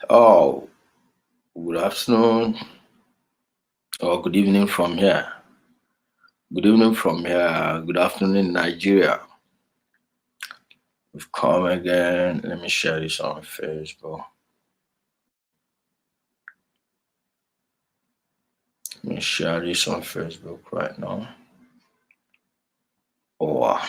Oh, good afternoon or good evening from here. Good evening from here. Good afternoon in Nigeria. We've come again. Let me share this on Facebook. Let me share this on Facebook right now. Oh, wow.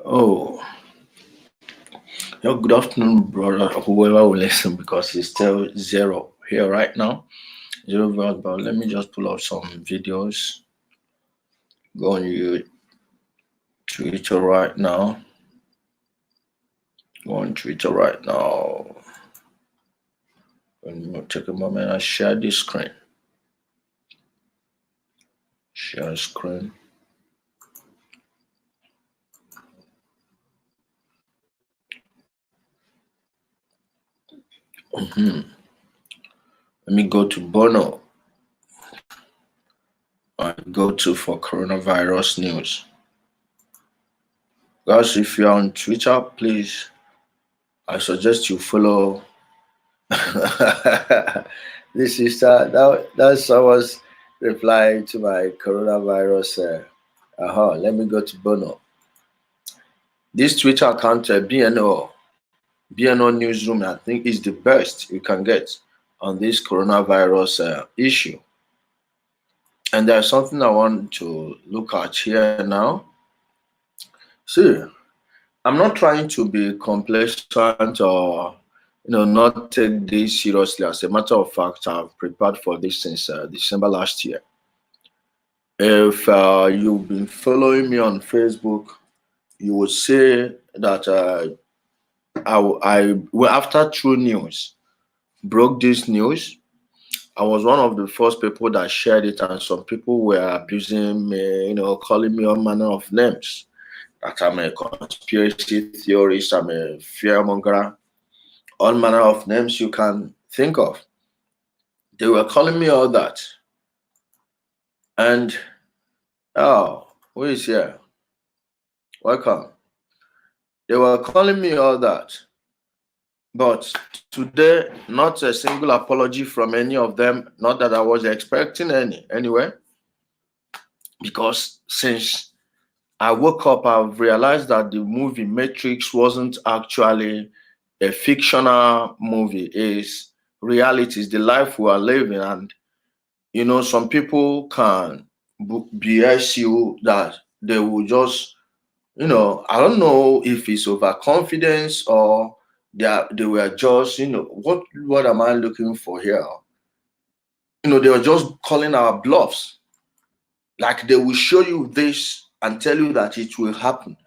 Oh, good afternoon, brother. Whoever will listen, because it's still zero here right now. Zero views, but let me just pull up some videos. Go on your Twitter right now. Go on Twitter right now. Let me take a moment and share this screen. Share screen. Let me go to Bono. I go to for coronavirus news. Guys, if you're on Twitter, please, I suggest you follow. This is that's someone's reply to my coronavirus. Let me go to Bono. This Twitter account, BNO Newsroom, I think is the best you can get on this coronavirus issue. And there's something I want to look at here now. See, I'm not trying to be complacent or not take this seriously. As a matter of fact, I've prepared for this since December last year. If you've been following me on Facebook, you would say that after True News broke this news, I was one of the first people that shared it, and some people were abusing me, calling me all manner of names. That I'm a conspiracy theorist, I'm a fearmonger, all manner of names you can think of. They were calling me all that. And, who is here? Welcome. They were calling me all that. But today, not a single apology from any of them, not that I was expecting any anyway. Because since I woke up, I've realized that the movie Matrix wasn't actually a fictional movie. It's reality, it's the life we are living. And, some people can BS you that they will just, I don't know if it's overconfidence or they were just, what am I looking for here? They were just calling our bluffs. Like they will show you this and tell you that it will happen.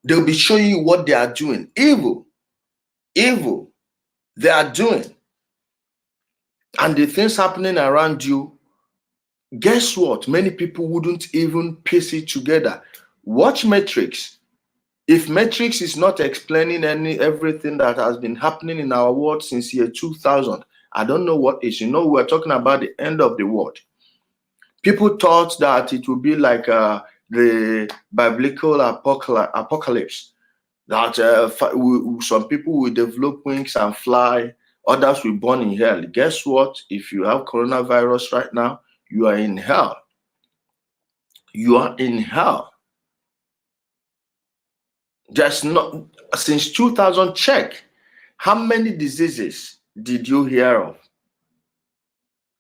They'll be showing you what they are doing. Evil they are doing. And the things happening around you, guess what? Many people wouldn't even piece it together. Watch Matrix. If Matrix is not explaining everything that has been happening in our world since year 2000, I don't know what is. We're talking about the end of the world. People thought that it would be like the biblical apocalypse, that some people will develop wings and fly, others will burn in hell. Guess what? If you have coronavirus right now, you are in hell. You are in hell. There's not, since 2000, check. How many diseases did you hear of?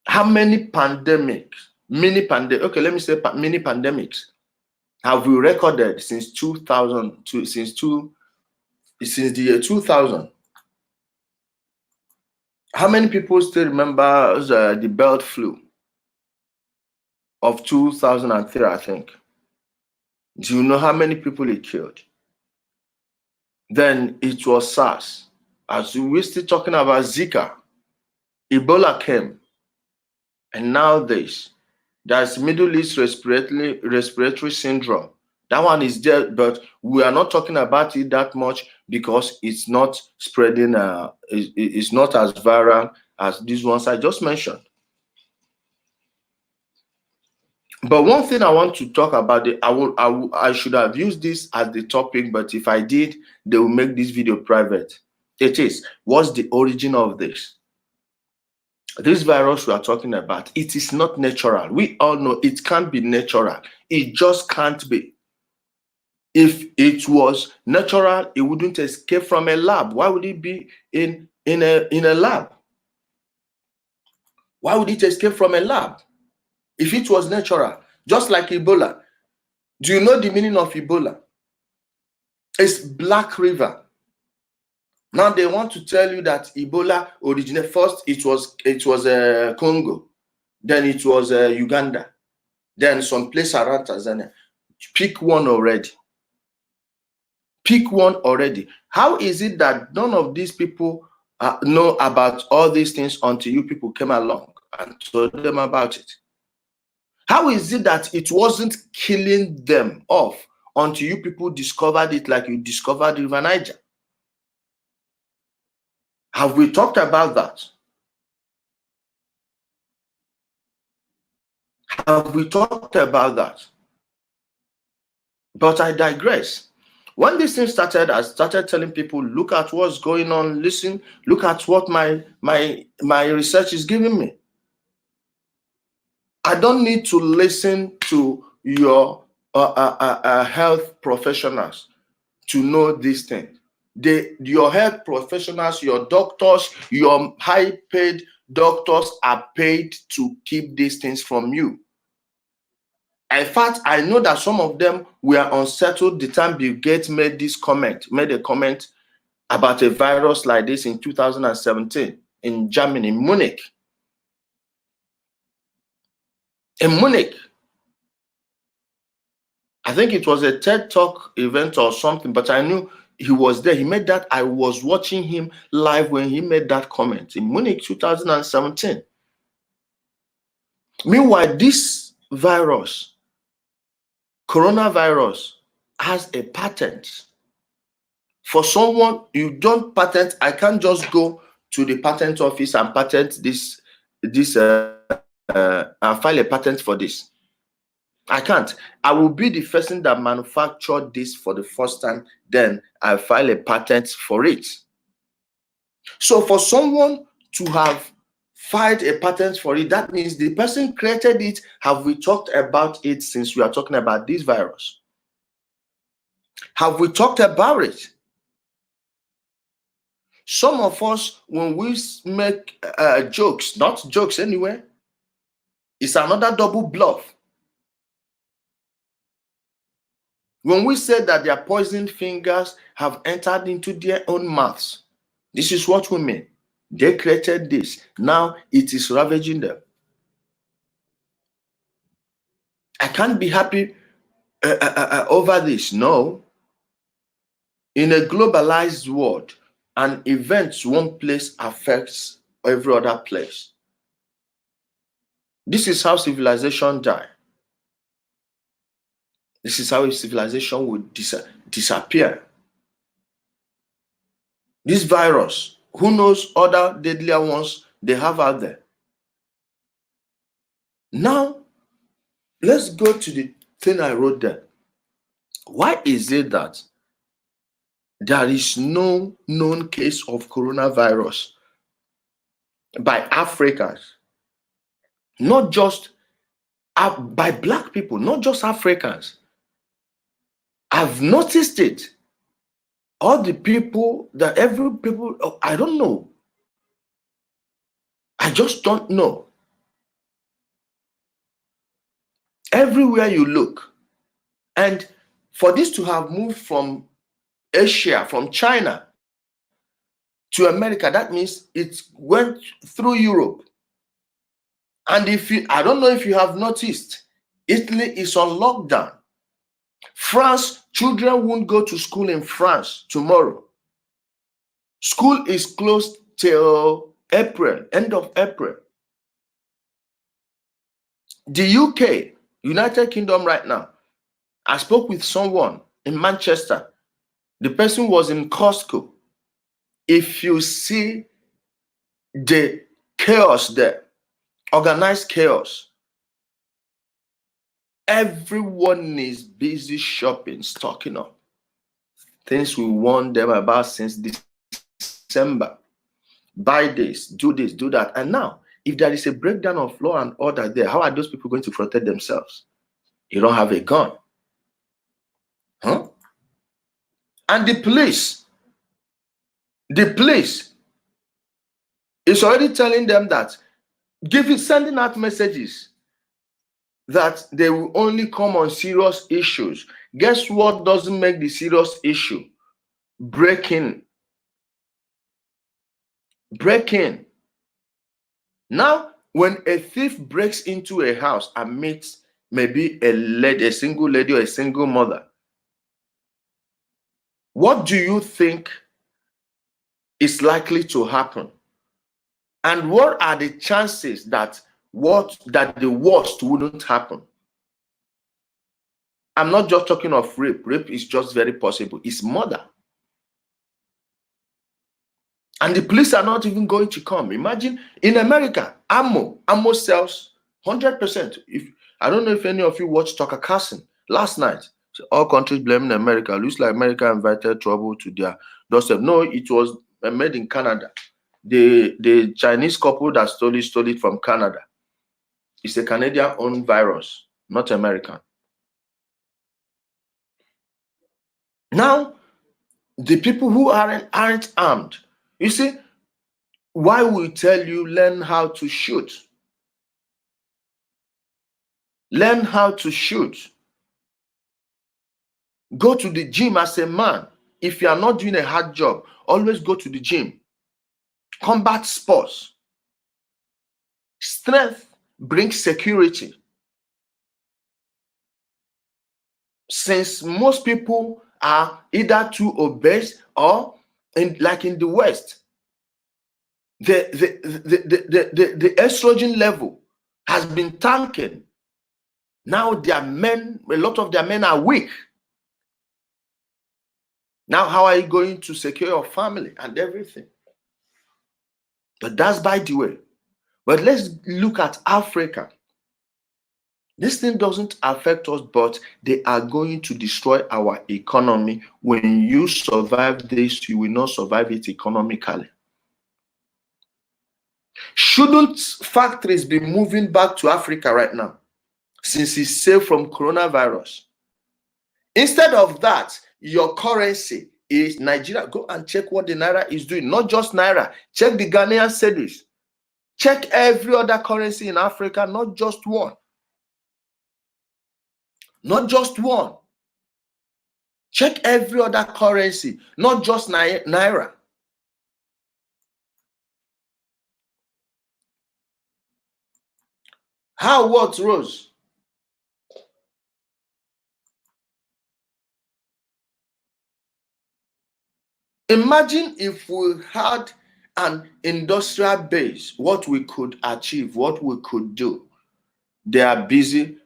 How many pandemics, mini pandemics have we recorded since 2000 to since the year 2000? How many people still remember the bird flu of 2003, I think? Do you know how many people it killed? Then it was SARS. As we're still talking about Zika, Ebola came, and now there's Middle East respiratory syndrome That one is there, but we are not talking about it that much because it's not spreading. It's not as viral as these ones I just mentioned. But one thing I want to talk about, I should have used this as the topic, but if I did, they will make this video private. It is, what's the origin of this? This virus we are talking about, it is not natural. We all know it can't be natural. It just can't be. If it was natural, it wouldn't escape from a lab. Why would it be in a lab? Why would it escape from a lab? If it was natural, just like Ebola. Do you know the meaning of Ebola? It's Black River. Now they want to tell you that Ebola originated first. It was Congo, then it was Uganda, then some place around Tanzania. Pick one already. Pick one already. How is it that none of these people know about all these things until you people came along and told them about it? How is it that it wasn't killing them off until you people discovered it like you discovered River Niger? Have we talked about that? Have we talked about that? But I digress. When this thing started, I started telling people, look at what's going on, listen, look at what my research is giving me. I don't need to listen to your health professionals to know these things. Your health professionals, your doctors, your high-paid doctors are paid to keep these things from you. In fact, I know that some of them were unsettled the time Bill Gates made a comment about a virus like this in 2017 in Germany, in Munich. In Munich, I think it was a TED Talk event or something, but I knew he was there. He made that. I was watching him live when he made that comment in Munich 2017. Meanwhile, this virus, coronavirus, has a patent. For someone, you don't patent. I can't just go to the patent office and patent this and file a patent for this. I can't. I will be the person that manufactured this for the first time, then I file a patent for it. So for someone to have filed a patent for it, that means the person created it. Have we talked about it since we are talking about this virus? Have we talked about it? Some of us, when we make jokes, not jokes anyway, it's another double bluff. When we say that their poisoned fingers have entered into their own mouths, this is what we mean. They created this. Now it is ravaging them. I can't be happy over this. No. In a globalized world, an event one place affects every other place. This is how civilization die. This is how civilization would disappear. This virus, who knows other deadlier ones they have out there. Now, let's go to the thing I wrote there. Why is it that there is no known case of coronavirus by Africans? Not just by Black people, not just Africans. I've noticed it. All the people I don't know. I just don't know. Everywhere you look. And for this to have moved from Asia, from China to America, that means it went through Europe. And I don't know if you have noticed, Italy is on lockdown. France, children won't go to school in France tomorrow. School is closed till April, end of April. The UK, United Kingdom right now, I spoke with someone in Manchester. The person was in Costco. If you see the chaos there, organized chaos, everyone is busy shopping, stocking up. Things we warned them about since December. Buy this, do that. And now, if there is a breakdown of law and order there, how are those people going to protect themselves? You don't have a gun. Huh? And the police is already telling them that, sending out messages that they will only come on serious issues. Guess what doesn't make the serious issue? Breaking. Now, when a thief breaks into a house and meets maybe a single lady or a single mother, what do you think is likely to happen? And what are the chances that the worst wouldn't happen? I'm not just talking of rape. Rape is just very possible. It's murder. And the police are not even going to come. Imagine in America, ammo sells 100%. I don't know if any of you watched Tucker Carlson last night. So all countries blaming America. Looks like America invited trouble to their doorstep. No, it was made in Canada. The Chinese couple that stole it from Canada. It's a Canadian-owned virus, not American. Now, the people who aren't armed, you see, why we tell you learn how to shoot. Learn how to shoot. Go to the gym as a man. If you are not doing a hard job, always go to the gym. Combat sports. Strength brings security. Since most people are either too obese or like in the West, the estrogen level has been tanking. Now a lot of their men are weak. Now, how are you going to secure your family and everything? But that's by the way. But let's look at Africa. This thing doesn't affect us, but they are going to destroy our economy. When you survive this, you will not survive it economically. Shouldn't factories be moving back to Africa right now, since it's safe from coronavirus? Instead of that, your currency is Nigeria. Go and check what the Naira is doing. Not just Naira. Check the Ghanaian cedis. Check every other currency in Africa, not just one. Not just one. Check every other currency, not just Naira. How what rose? Imagine if we had an industrial base, what we could achieve, what we could do. They are busy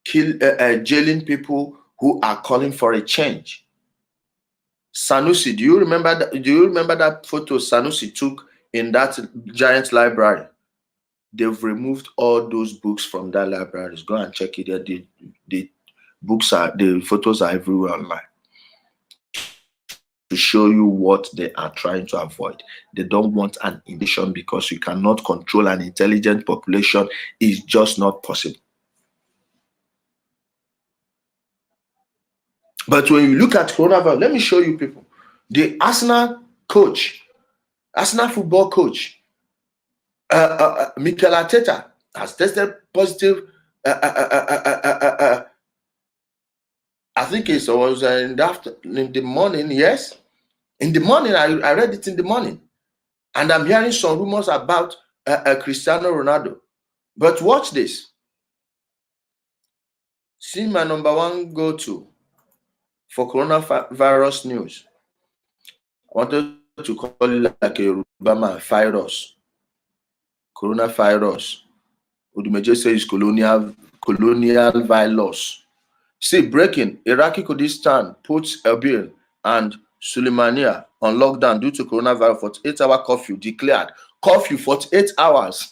jailing people who are calling for a change. Sanusi, do you remember that photo Sanusi took in that giant library? They've removed all those books from that library. Go and check it there. The photos are everywhere online to show you what they are trying to avoid. They don't want an invasion because you cannot control an intelligent population. It's just not possible. But when you look at coronavirus, let me show you people. The Arsenal football coach, Mikel Arteta, has tested positive. I think it was in the morning. Yes, in the morning. I read it in the morning, and I'm hearing some rumors about Cristiano Ronaldo. But watch this. See my number one go-to for coronavirus news. I wanted to call it like a Rubama virus. Coronavirus. Udumeje says colonial virus. See, Breakin, Iraqi Kurdistan puts Erbil and Suleimania on lockdown due to coronavirus. 48-hour curfew declared. Curfew 48 hours.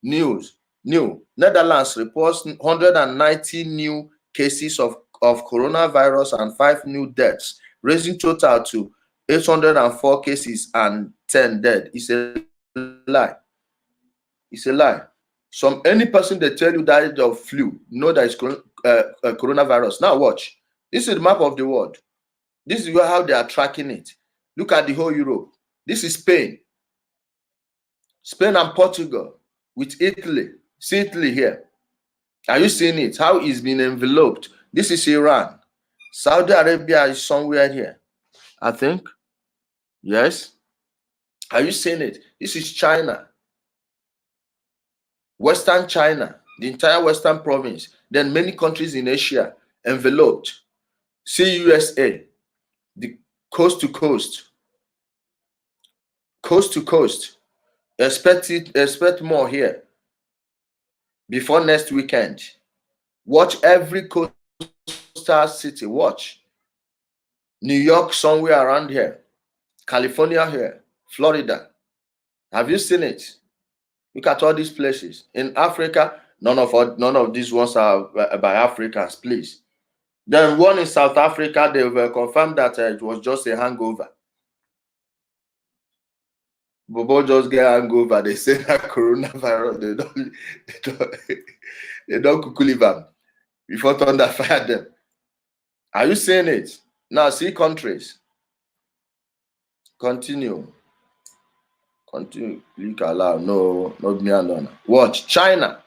News. New. Netherlands reports 190 new cases of coronavirus and 5 new deaths, raising total to 804 cases and 10 dead. It's a lie. It's a lie. Any person that tell you died of flu, know that it's coronavirus. Now watch. This is the map of the world. This is how they are tracking it. Look at the whole Europe. This is Spain. Spain and Portugal with Italy. See Italy here. Are you seeing it? How it's been enveloped. This is Iran. Saudi Arabia is somewhere here, I think. Yes. Are you seeing it? This is China. Western China, the entire Western province, then many countries in Asia enveloped. See USA, the coast to coast. Coast to coast. Expect more here before next weekend. Watch every coastal city. Watch. New York somewhere around here. California here. Florida. Have you seen it? Look at all these places. In Africa, none of these ones are by Africans, please. Then one in South Africa, they were confirmed that it was just a hangover. Bobo just get hangover. They say that coronavirus, they don't kuku them before thunder fire them. Are you seeing it? Now see countries. Continue. Click allow. No, not me alone. Watch China.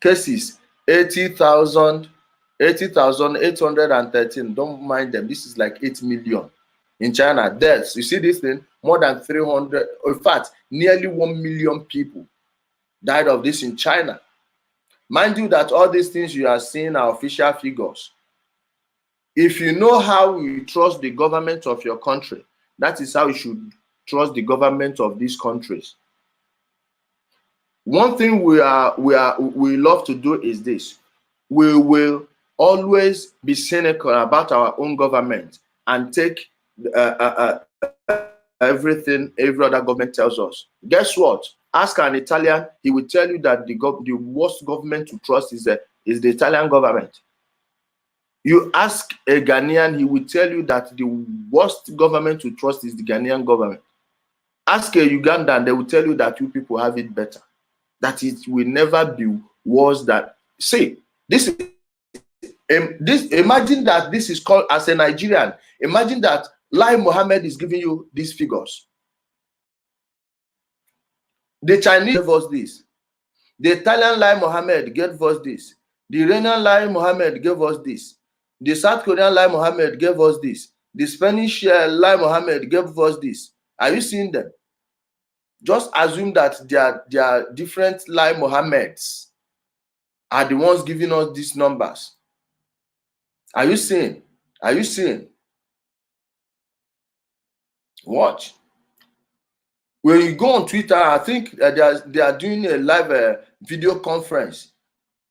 Cases 80,813. Don't mind them. This is like 8 million. In China, deaths. You see this thing? More than 300. In fact, nearly 1 million people died of this in China. Mind you that all these things you are seeing are official figures. If you know how you trust the government of your country, that is how you should trust the government of these countries. One thing we love to do is this. We will always be cynical about our own government and take everything every other government tells us. Guess what? Ask an Italian, he will tell you that the worst government to trust is the Italian government. You ask a Ghanaian, he will tell you that the worst government to trust is the Ghanaian government. Ask a Ugandan, they will tell you that you people have it better. That it will never be worse than. See, imagine that this is called, as a Nigerian, imagine that Lai Mohammed is giving you these figures. The Chinese gave us this. The Italian Lai Mohammed gave us this. The Iranian Lai Mohammed gave us this. The South Korean Lai Mohammed gave us this. The Spanish Lai Mohammed gave us this. Are you seeing them? Just assume that they are different Lai Mohammeds are the ones giving us these numbers. Are you seeing? Are you seeing? Watch. When you go on Twitter, I think they are doing a live video conference.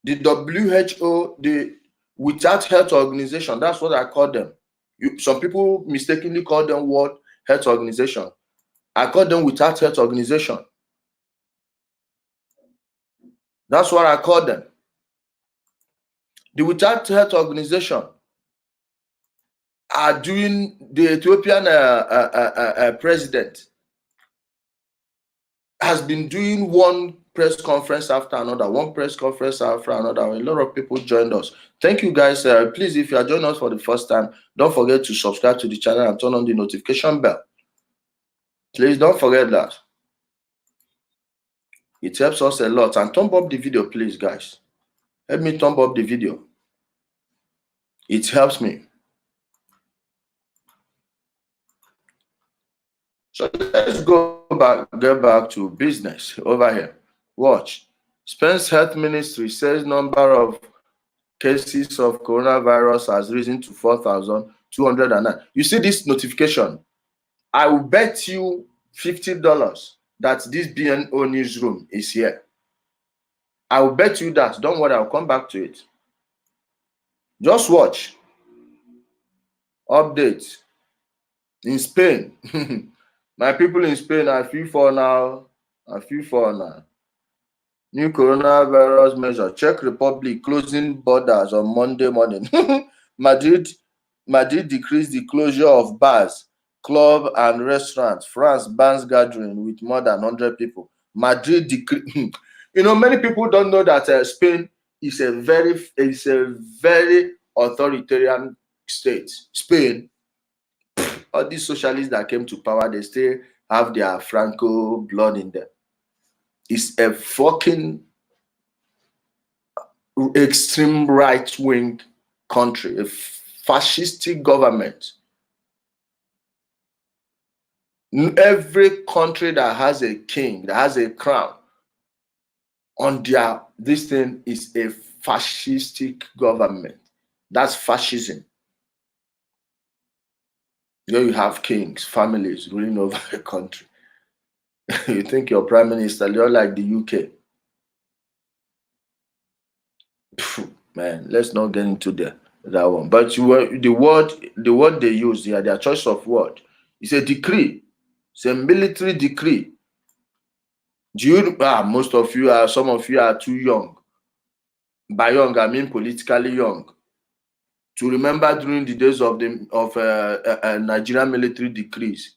The WHO, the Without Health Organization, that's what I call them. Some people mistakenly call them World Health Organization. I call them Without Health Organization. That's what I call them. The Without Health Organization are doing the Ethiopian president has been doing one press conference after another, one press conference after another. A lot of people joined us. Thank you guys. Please, if you are joining us for the first time, don't forget to subscribe to the channel and turn on the notification bell. Please don't forget that. It helps us a lot. And thumb up the video, please, guys. Help me thumb up the video. It helps me. So let's get back to business over here. Watch. Spain's health ministry says number of cases of coronavirus has risen to 4,209. You see this notification? I will bet you $50 that this BNO newsroom is here. I will bet you that. Don't worry, I'll come back to it. Just watch. Update in Spain. My people in Spain, I feel for now. New coronavirus measure. Czech Republic closing borders on Monday morning. Madrid decreased the closure of bars, club and restaurants. France bans gathering with more than 100 people. Madrid decreased. Many people don't know that Spain is a very authoritarian state. Spain, all these socialists that came to power, they still have their Franco blood in them. It's a fucking extreme right-wing country, a fascistic government. Every country that has a king, that has a crown on this thing is a fascistic government. That's fascism. Here you have kings, families ruling over a country. You think your prime minister, you're like the UK. Man, let's not get into that one. But the word they use here, their choice of word, it's a decree. It's a military decree. Most of you some of you are too young. By young, I mean politically young, to remember during the days of Nigerian military decrees.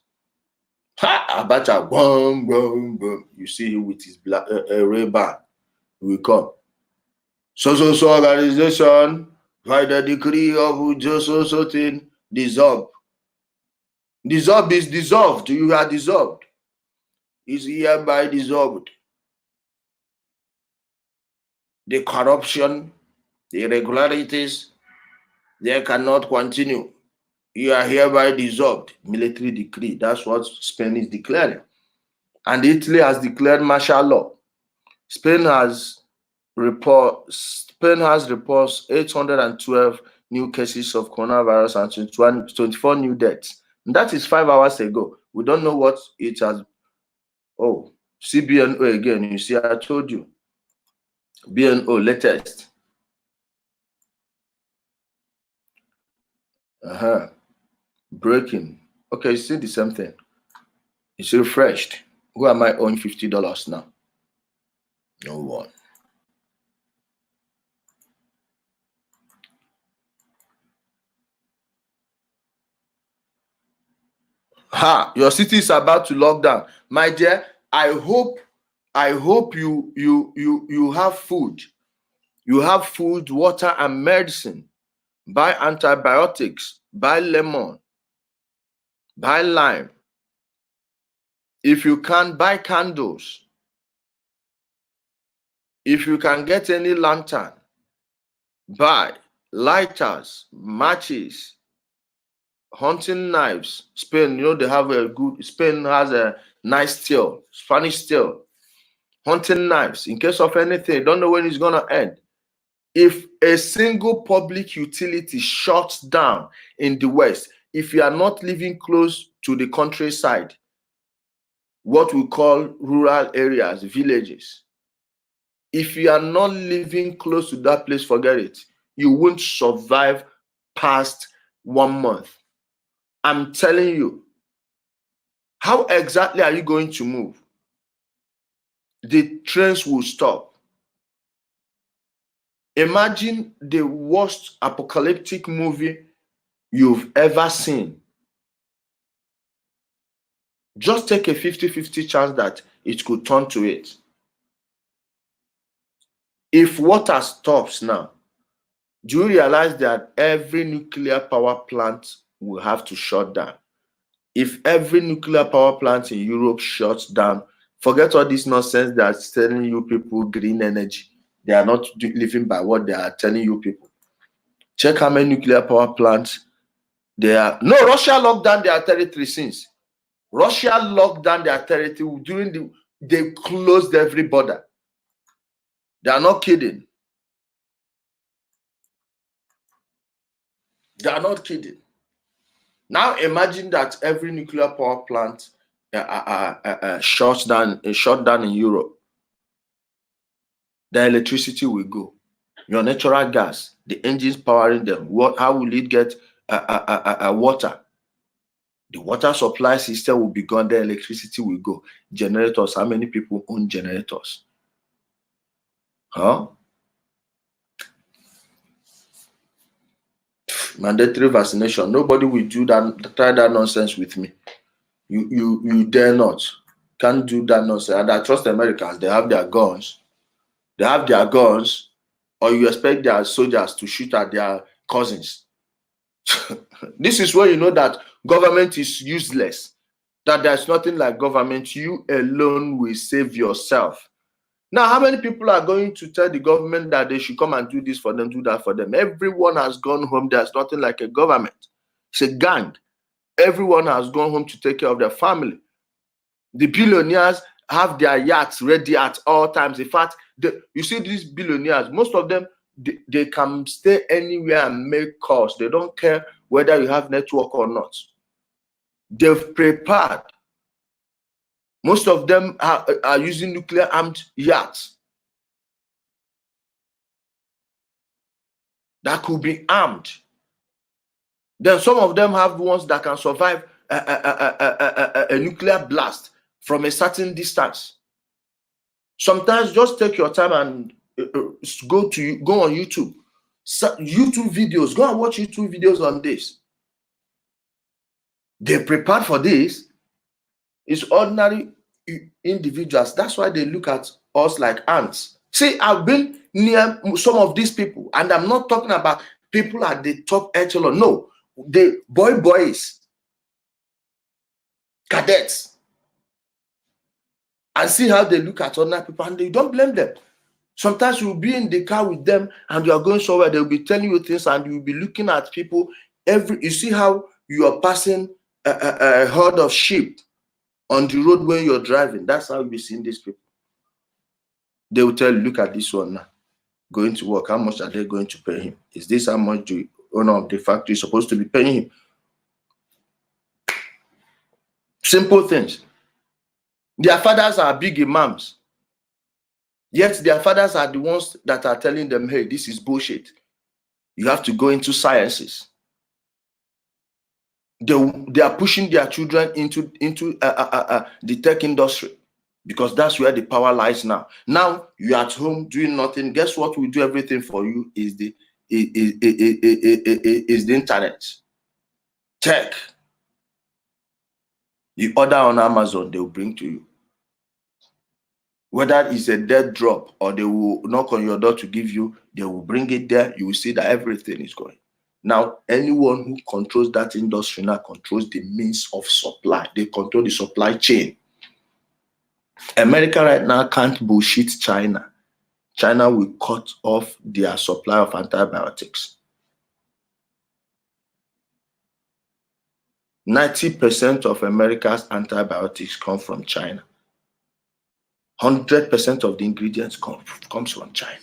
Abacha, boom, boom, boom. You see him with his black Ray-Ban. We come. So organization, by the decree of so thing, dissolve. Dissolve is dissolved. You are dissolved. Is hereby dissolved. The corruption, the irregularities, they cannot continue. You are hereby dissolved. Military decree. That's what Spain is declaring. And Italy has declared martial law. Spain has reports 812 new cases of coronavirus and 24 new deaths. And that is 5 hours ago. We don't know what it has. Oh, CBNO again. You see, I told you. BNO latest. Breakin. Okay, you see the same thing. It's refreshed. Who am I owing $50 now? No one. Your city is about to lock down. My dear, I hope you have food. You have food, water, and medicine. Buy antibiotics, buy lemon, buy lime. If you can, buy candles. If you can get any lantern, buy lighters, matches, hunting knives. Spain, they have Spain has a nice steel, Spanish steel. Hunting knives, in case of anything, don't know when it's going to end. If a single public utility shuts down in the West, if you are not living close to the countryside, what we call rural areas, villages, if you are not living close to that place, forget it. You won't survive past 1 month. I'm telling you. How exactly are you going to move? The trains will stop. Imagine the worst apocalyptic movie you've ever seen. Just take a 50-50 chance that it could turn to it. If water stops now, do you realize that every nuclear power plant will have to shut down? If every nuclear power plant in Europe shuts down, forget all this nonsense that's telling you people green energy. They are not living by what they are telling you people. Check how many nuclear power plants they are. No, Russia locked down their territory since. Russia locked down their territory they closed every border. They are not kidding. They are not kidding. Now imagine that every nuclear power plant shut down in Europe. The electricity will go. Your natural gas, the engines powering them, how will it get water. The water supply system will be gone, the electricity will go. Generators, how many people own generators? Huh? Mandatory vaccination. Nobody will do that, try that nonsense with me. You dare not. Can't do that nonsense. And I trust Americans, they have their guns. They have their guns, or you expect their soldiers to shoot at their cousins. This is where you know that government is useless, that there's nothing like government. You alone will save yourself. Now, how many people are going to tell the government that they should come and do this for them, do that for them? Everyone has gone home. There's nothing like a government. It's a gang. Everyone has gone home to take care of their family. The billionaires have their yachts ready at all times. In fact, you see these billionaires, most of them, they can stay anywhere and make calls. They don't care whether you have network or not. They've prepared. Most of them are using nuclear armed yachts that could be armed. Then some of them have ones that can survive a nuclear blast from a certain distance. Sometimes just take your time and go on YouTube. YouTube videos. Go and watch YouTube videos on this. They prepared for this. It's ordinary individuals. That's why they look at us like ants. See, I've been near some of these people, and I'm not talking about people at the top echelon. No, the boys, cadets, and see how they look at ordinary people, and you don't blame them. Sometimes you'll be in the car with them, and you are going somewhere. They'll be telling you things, and you'll be looking at people. You see how you are passing a herd of sheep on the road when you're driving. That's how you'll be seeing these people. They will tell you, look at this one now. Going to work, how much are they going to pay him? Is this how much the owner of the factory is supposed to be paying him? Simple things. Their fathers are big imams. Yet their fathers are the ones that are telling them, hey, this is bullshit. You have to go into sciences. They are pushing their children into the tech industry, because that's where the power lies now. Now you're at home doing nothing. Guess what will do everything for you is the internet. Tech. You order on Amazon, they will bring to you. Whether it's a dead drop or they will knock on your door to give you, they will bring it there. You will see that everything is going. Now, anyone who controls that industry now controls the means of supply. They control the supply chain. America right now can't bullshit China. China will cut off their supply of antibiotics. 90% of America's antibiotics come from China. 100% of the ingredients comes from China.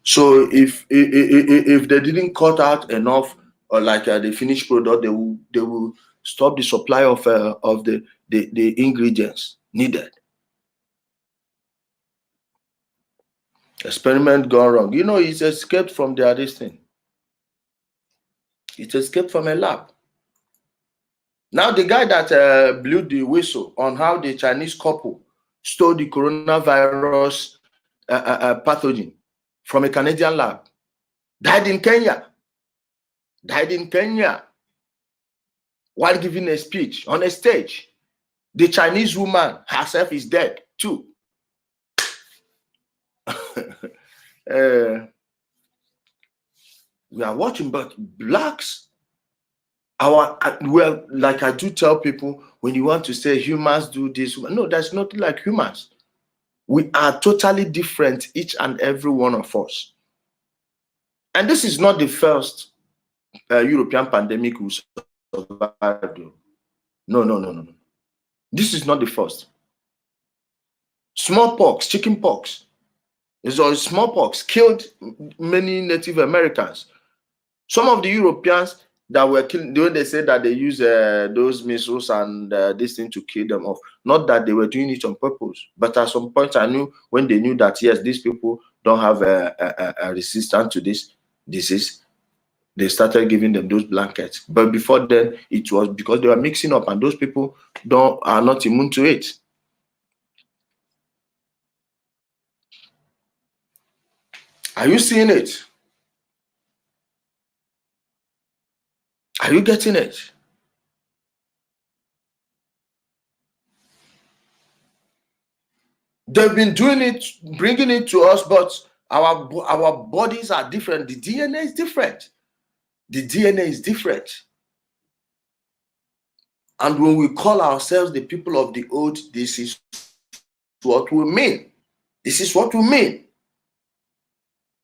So if they didn't cut out enough, or like the finished product, they will stop the supply of the ingredients needed. Experiment gone wrong. You know, it's escaped from this thing. It escaped from a lab. Now the guy that blew the whistle on how the Chinese couple stole the coronavirus pathogen from a Canadian lab died in Kenya. While giving a speech on a stage. The Chinese woman herself is dead too. We are watching, but blacks, well, like I do tell people, when you want to say humans do this, no, there's nothing like humans. We are totally different, each and every one of us. And this is not the first European pandemic we survived. No. This is not the first. Smallpox, chickenpox. Smallpox killed many Native Americans. Some of the Europeans that were killed, when they said that they use those missiles and this thing to kill them off, not that they were doing it on purpose, but at some point I knew, when they knew that yes, these people don't have a resistance to this, disease, they started giving them those blankets. But before then, it was because they were mixing up, and those people are not immune to it. Are you seeing it? Are you getting it? They've been doing it, bringing it to us, but our bodies are different. The DNA is different. The DNA is different. And when we call ourselves the people of the old, this is what we mean. This is what we mean.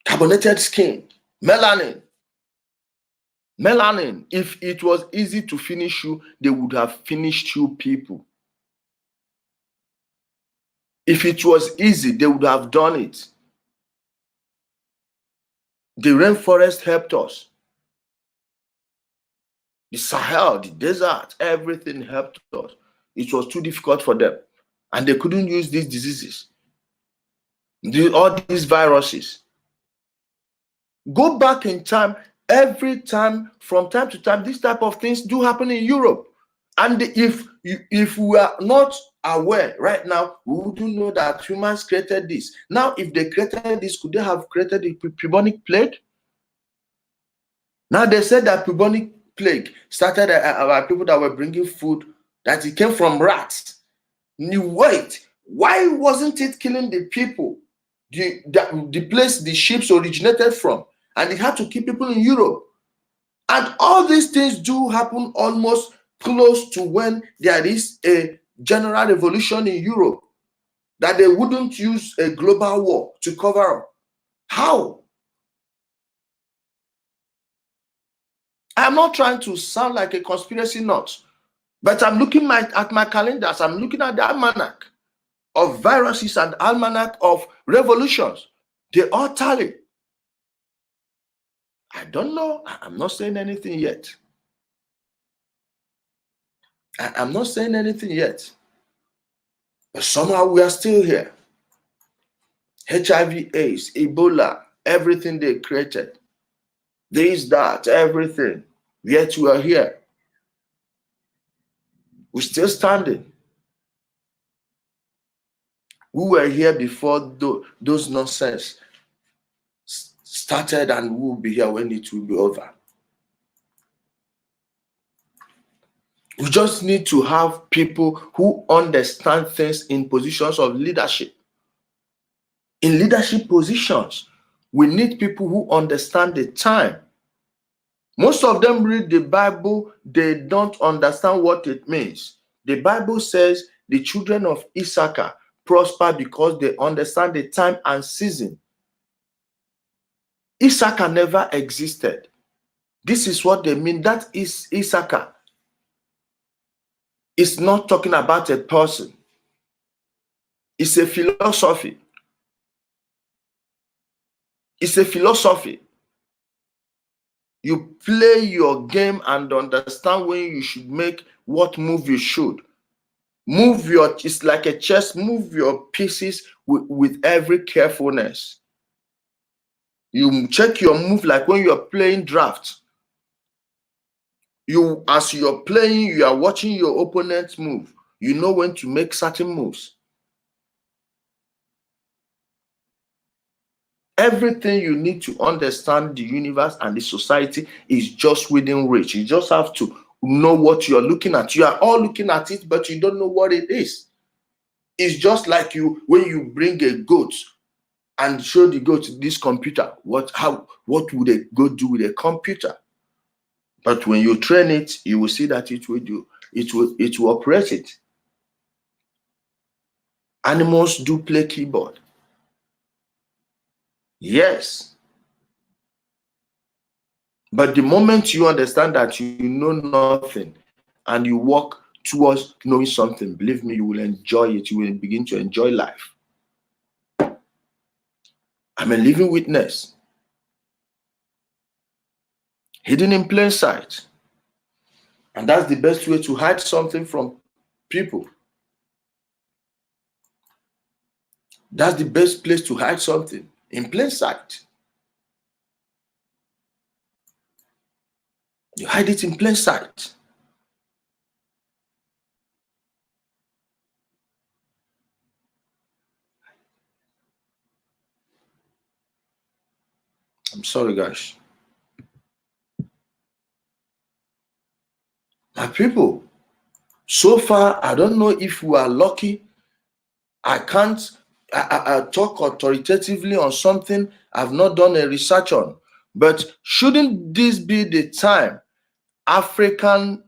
Carbonated skin, melanin. Melanin. If it was easy to finish you, they would have finished you people. If it was easy, they would have done it. The rainforest helped us. The Sahel, the desert, everything helped us. It was too difficult for them. And they couldn't use these diseases, all these viruses. Go back in time, every time, from time to time, these type of things do happen in Europe. And if we are not aware right now, we wouldn't know that humans created this. Now, if they created this, could they have created the bubonic plague? Now, they said that bubonic plague started by people that were bringing food, that it came from rats. Wait, why wasn't it killing the people, the place the ships originated from? And it had to keep people in Europe. And all these things do happen almost close to when there is a general revolution in Europe, that they wouldn't use a global war to cover up. How? I'm not trying to sound like a conspiracy nut, but I'm looking at my calendars. I'm looking at the almanac of viruses and almanac of revolutions. They all tally. I don't know. I'm not saying anything yet. I'm not saying anything yet. But somehow we are still here. HIV, AIDS, Ebola, everything they created. This, that, everything. Yet we are here. We're still standing. We were here before those nonsense started, and we'll be here when it will be over. We just need to have people who understand things in positions of leadership. In leadership positions, we need people who understand the time. Most of them read the Bible, they don't understand what it means. The Bible says the children of Issachar prosper because they understand the time and season. Issachar never existed. This is what they mean. That is Issachar. It's not talking about a person. It's a philosophy. It's a philosophy. You play your game and understand when you should make what move you should. It's like a chess, move your pieces with every carefulness. You check your move like when you're playing draft. As you're playing, you are watching your opponent's move. You know when to make certain moves. Everything you need to understand the universe and the society is just within reach. You just have to know what you're looking at. You are all looking at it, but you don't know what it is. It's just like when you bring a goat and show the goat this computer. What would a goat do with a computer? But when you train it, you will see that it will operate it. Animals do play keyboard. Yes. But the moment you understand that you know nothing and you walk towards knowing something, believe me, you will enjoy it. You will begin to enjoy life. I'm a living witness. Hidden in plain sight. And that's the best way to hide something from people. That's the best place to hide something, in plain sight. You hide it in plain sight. I'm sorry, guys. My people, so far, I don't know if we are lucky. I can't I talk authoritatively on something I've not done a research on. But shouldn't this be the time African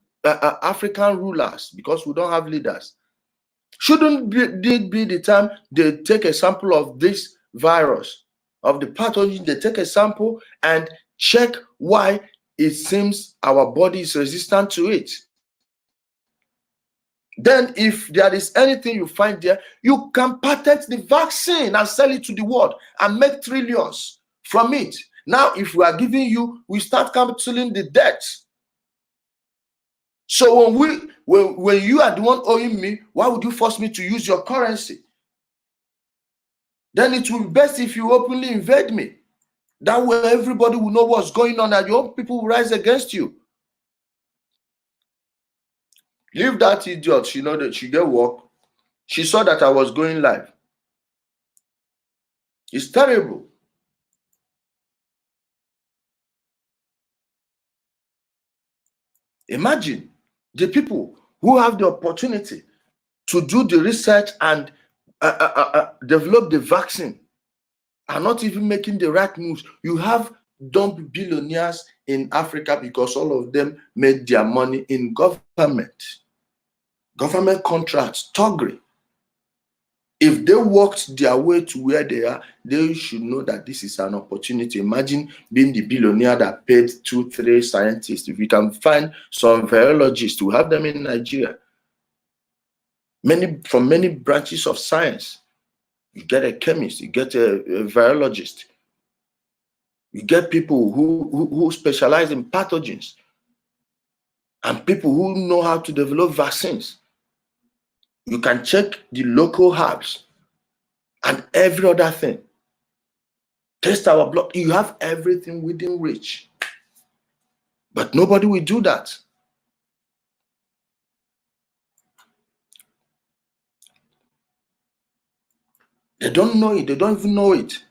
rulers, because we don't have leaders, shouldn't it be the time they take a sample of this virus, of the pathogen, they take a sample and check why it seems our body is resistant to it? Then if there is anything you find there, you can patent the vaccine and sell it to the world and make trillions from it. Now, if we are giving you, we start canceling the debt. So when you are the one owing me, why would you force me to use your currency? Then it will be best if you openly invade me. That way everybody will know what's going on and your own people will rise against you. Leave that idiot. She know that she get work. She saw that I was going live. It's terrible. Imagine the people who have the opportunity to do the research and develop the vaccine are not even making the right moves. You have dumb billionaires in Africa because all of them made their money in government contracts, thuggery. If they worked their way to where they are, they should know that this is an opportunity. Imagine being the billionaire that paid 2-3 scientists. If we can find some virologists, to have them in Nigeria, from many branches of science. You get a chemist, you get a virologist, you get people who specialize in pathogens, and people who know how to develop vaccines. You can check the local herbs and every other thing. Test our blood. You have everything within reach. But nobody will do that. They don't know it. They don't even know it.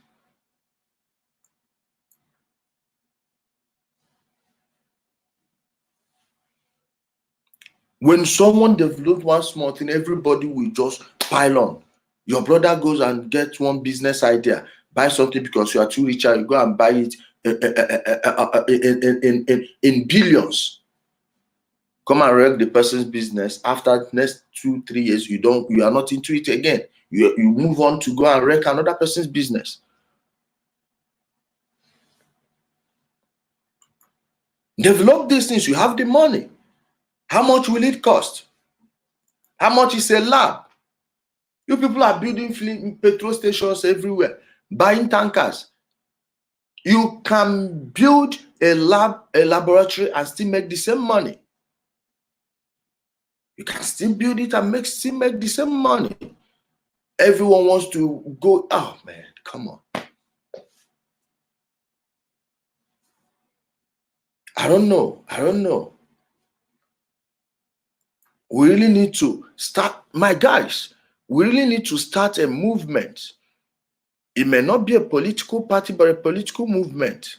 When someone develops one small thing, everybody will just pile on. Your brother goes and gets one business idea, buy something because you are too rich, and you go and buy it in billions. Come and wreck the person's business. After next 2-3 years, you are not into it again. You move on to go and wreck another person's business. Develop these things. You have the money. How much will it cost? How much is a lab? You people are building petrol stations everywhere, buying tankers. You can build a laboratory and still make the same money. You can still build it and still make the same money. Everyone wants to go, oh man, come on. I don't know. We really need to start, my guys, we really need to start a movement. It may not be a political party, but a political movement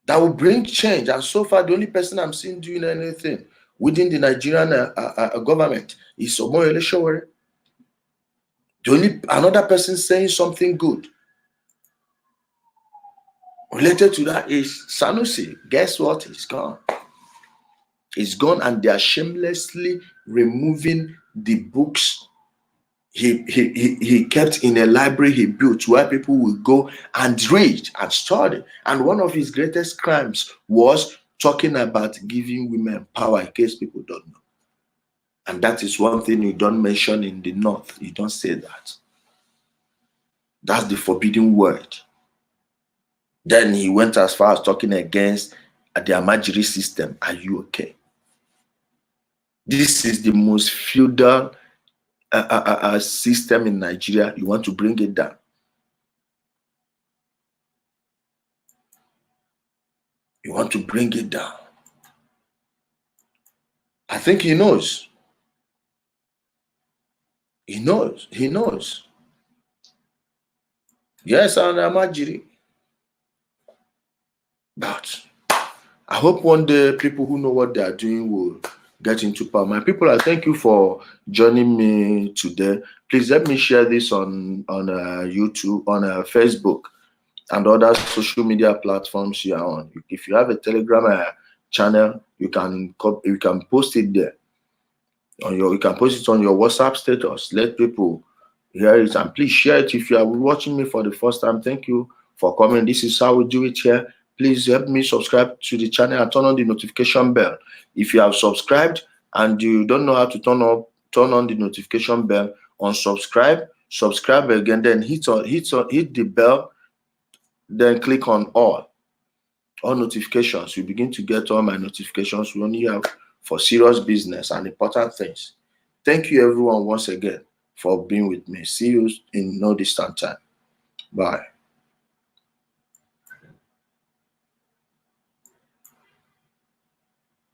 that will bring change. And so far, the only person I'm seeing doing anything within the Nigerian government is Omoyele Sowore. The only another person saying something good related to that is Sanusi. Guess what? He's gone. He's gone, and they are shamelessly removing the books he kept in a library he built where people will go and read and study. And one of his greatest crimes was talking about giving women power, in case people don't know. And that is one thing you don't mention in the North. You don't say that. That's the forbidden word. Then he went as far as talking against the Amajiri system. Are you okay? This is the most feudal system in Nigeria. You want to bring it down. You want to bring it down. I think he knows. He knows. He knows. Yes, I'm Amajiri. But I hope one day people who know what they are doing will get into power. My people, I thank you for joining me today. Please let me share this on YouTube, on Facebook, and other social media platforms you are on. If you have a Telegram channel, you can post it there. You can post it on your WhatsApp status. Let people hear it, and please share it. If you are watching me for the first time, thank you for coming. This is how we do it here. Please help me subscribe to the channel and turn on the notification bell. If you have subscribed and you don't know how to turn on the notification bell, unsubscribe, subscribe again, then hit the bell, then click on all notifications. You begin to get all my notifications we only have for serious business and important things. Thank you everyone once again for being with me. See you in no distant time. Bye.